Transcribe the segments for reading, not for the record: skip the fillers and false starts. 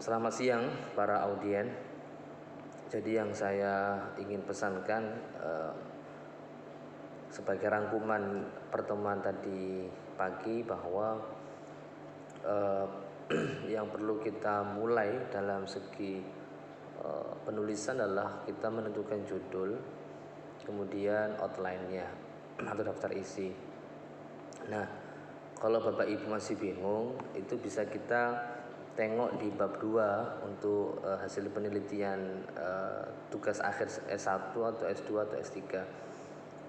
Selamat siang para audien. Jadi yang saya ingin pesankan sebagai rangkuman pertemuan tadi pagi bahwa yang perlu kita mulai dalam segi penulisan adalah kita menentukan judul, kemudian outline-nya atau daftar isi. Nah, kalau Bapak Ibu masih bingung, itu bisa kita tengok di bab 2 untuk hasil penelitian tugas akhir S1 atau S2 atau S3.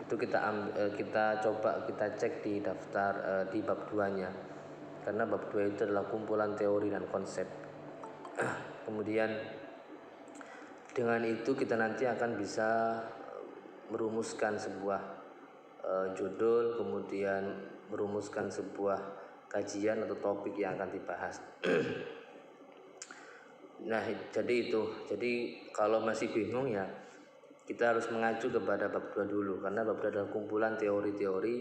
Itu kita coba kita cek di daftar di bab 2-nya. Karena bab 2 itu adalah kumpulan teori dan konsep. Kemudian dengan itu kita nanti akan bisa merumuskan sebuah judul, kemudian merumuskan sebuah kajian atau topik yang akan dibahas. Nah, jadi kalau masih bingung ya kita harus mengacu kepada bab 2 dulu, karena bab 2 adalah kumpulan teori-teori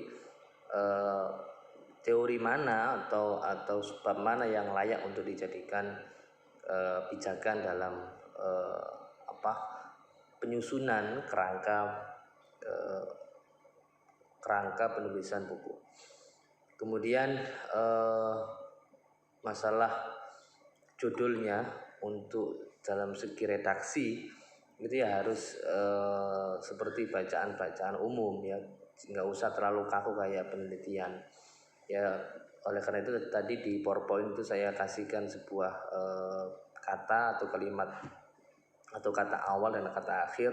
teori mana atau bab mana yang layak untuk dijadikan pijakan dalam penyusunan kerangka penulisan buku. Kemudian masalah judulnya untuk dalam segi redaksi itu ya harus seperti bacaan-bacaan umum ya, nggak usah terlalu kaku kayak penelitian ya. Oleh karena itu tadi di PowerPoint itu saya kasihkan sebuah kata atau kalimat atau kata awal dan kata akhir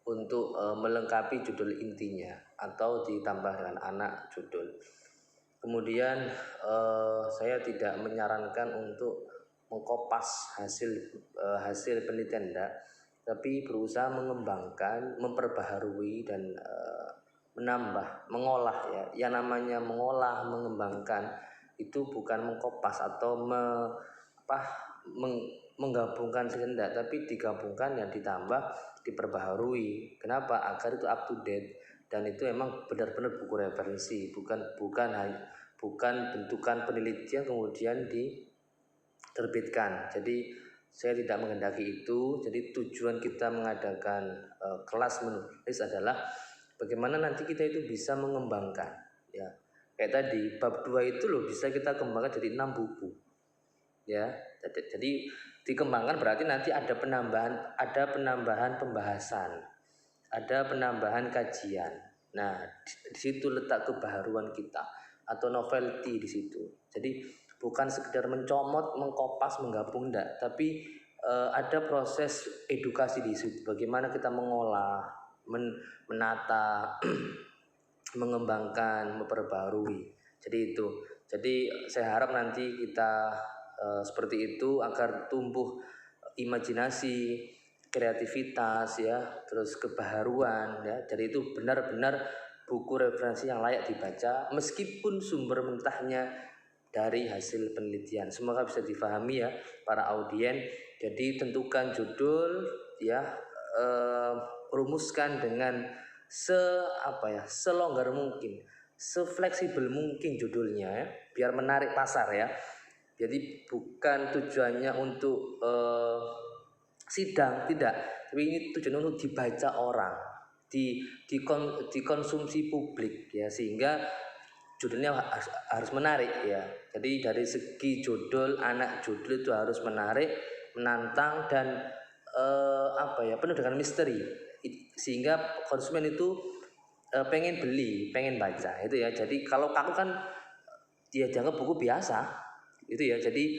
untuk melengkapi judul intinya atau ditambah dengan anak judul. Kemudian saya tidak menyarankan untuk mengkopas hasil penelitian tapi berusaha mengembangkan, memperbaharui dan mengolah ya. Yang namanya mengolah, mengembangkan itu bukan mengkopas atau menggabungkan sekendak, tapi digabungkan yang ditambah, diperbaharui. Kenapa? Agar itu up to date dan itu emang benar-benar buku referensi, bukan bentukan penelitian kemudian diterbitkan. Jadi saya tidak menghendaki itu. Jadi tujuan kita mengadakan kelas menulis adalah bagaimana nanti kita itu bisa mengembangkan ya. Kayak tadi bab 2 itu loh bisa kita kembangkan jadi 6 buku ya. Jadi dikembangkan berarti nanti ada penambahan pembahasan, ada penambahan kajian. Nah, di situ letak kebaharuan kita atau novelty di situ. Jadi bukan sekedar mencomot, mengkopas, menggabung enggak, tapi ada proses edukasi di situ. Bagaimana kita mengolah, menata, mengembangkan, memperbarui. Jadi itu. Jadi saya harap nanti kita seperti itu agar tumbuh imajinasi, kreativitas ya, terus kebaharuan ya. Jadi itu benar-benar buku referensi yang layak dibaca meskipun sumber mentahnya dari hasil penelitian. Semoga bisa difahami ya para audien. Jadi tentukan judul ya, rumuskan dengan selonggar mungkin, sefleksibel mungkin judulnya ya, biar menarik pasar ya. Jadi bukan tujuannya untuk sidang, tidak, tapi ini tujuannya untuk dibaca orang, dikonsumsi publik ya, sehingga judulnya harus menarik ya. Jadi dari segi judul, anak judul itu harus menarik, menantang dan penuh dengan misteri, sehingga konsumen itu pengen beli, pengen baca itu ya. Jadi kalau kaku kan dia dianggap buku biasa itu ya. Jadi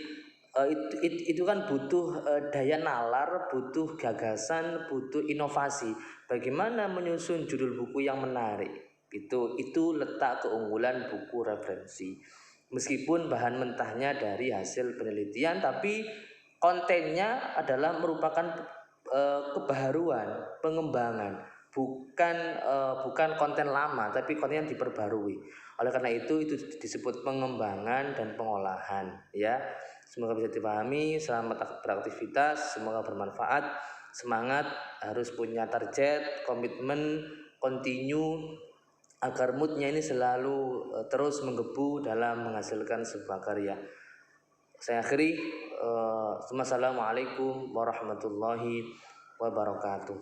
itu kan butuh daya nalar, butuh gagasan, butuh inovasi. Bagaimana menyusun judul buku yang menarik? Itu letak keunggulan buku referensi. Meskipun bahan mentahnya dari hasil penelitian, tapi kontennya adalah merupakan kebaharuan, pengembangan, bukan konten lama, tapi konten yang diperbarui. Oleh karena itu disebut pengembangan dan pengolahan ya. Semoga bisa dipahami. Selamat beraktivitas, semoga bermanfaat. Semangat, harus punya target, komitmen, continue, agar moodnya ini selalu terus menggebu dalam menghasilkan sebuah karya. Saya akhiri, Assalamualaikum warahmatullahi wabarakatuh.